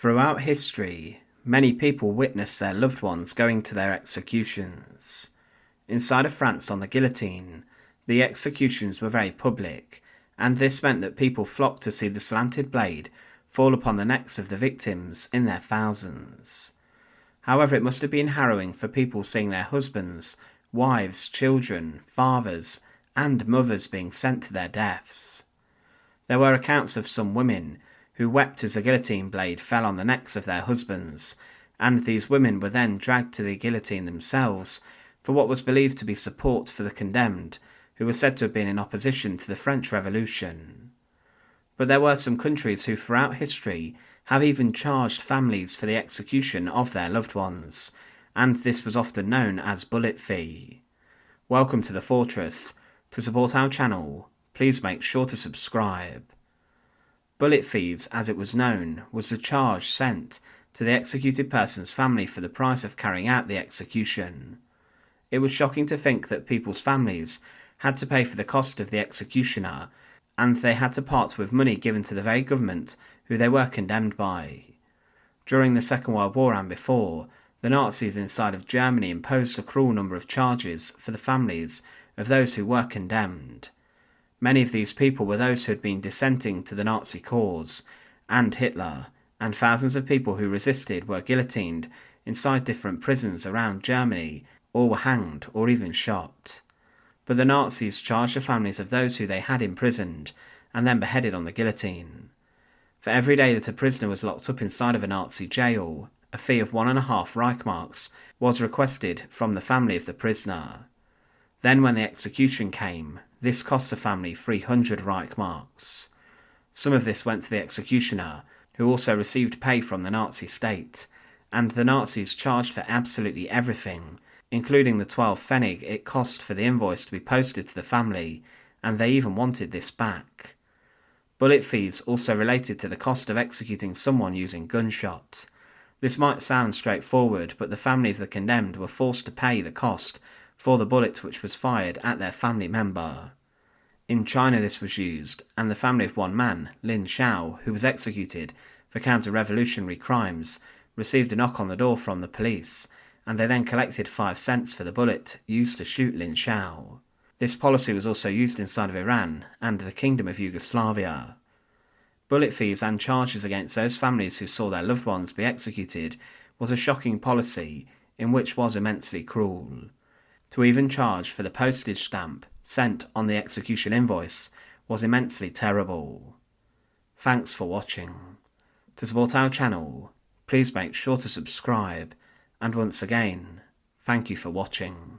Throughout history, many people witnessed their loved ones going to their executions. Inside of France on the guillotine, the executions were very public, and this meant that people flocked to see the slanted blade fall upon the necks of the victims in their thousands. However, it must have been harrowing for people seeing their husbands, wives, children, fathers, and mothers being sent to their deaths. There were accounts of some women who wept as a guillotine blade fell on the necks of their husbands, and these women were then dragged to the guillotine themselves for what was believed to be support for the condemned, who were said to have been in opposition to the French Revolution. But there were some countries who throughout history have even charged families for the execution of their loved ones, and this was often known as bullet fee. Welcome to the Fortress. To support our channel, please make sure to subscribe. Bullet fees, as it was known, was the charge sent to the executed person's family for the price of carrying out the execution. It was shocking to think that people's families had to pay for the cost of the executioner, and they had to part with money given to the very government who they were condemned by. During the Second World War and before, the Nazis inside of Germany imposed a cruel number of charges for the families of those who were condemned. Many of these people were those who had been dissenting to the Nazi cause and Hitler, and thousands of people who resisted were guillotined inside different prisons around Germany, or were hanged or even shot. But the Nazis charged the families of those who they had imprisoned and then beheaded on the guillotine. For every day that a prisoner was locked up inside of a Nazi jail, a fee of 1.5 Reichmarks was requested from the family of the prisoner. Then when the execution came, this cost the family 300 Reichmarks. Some of this went to the executioner, who also received pay from the Nazi state, and the Nazis charged for absolutely everything, including the 12 pfennig it cost for the invoice to be posted to the family, and they even wanted this back. Bullet fees also related to the cost of executing someone using gunshot. This might sound straightforward, but the family of the condemned were forced to pay the cost for the bullet which was fired at their family member. In China this was used, and the family of one man, Lin Shao, who was executed for counter-revolutionary crimes, received a knock on the door from the police, and they then collected 5 cents for the bullet used to shoot Lin Shao. This policy was also used inside of Iran and the Kingdom of Yugoslavia. Bullet fees and charges against those families who saw their loved ones be executed was a shocking policy in which was immensely cruel. To even charge for the postage stamp sent on the execution invoice was immensely terrible. Thanks for watching. To support our channel, please make sure to subscribe, and once again, thank you for watching.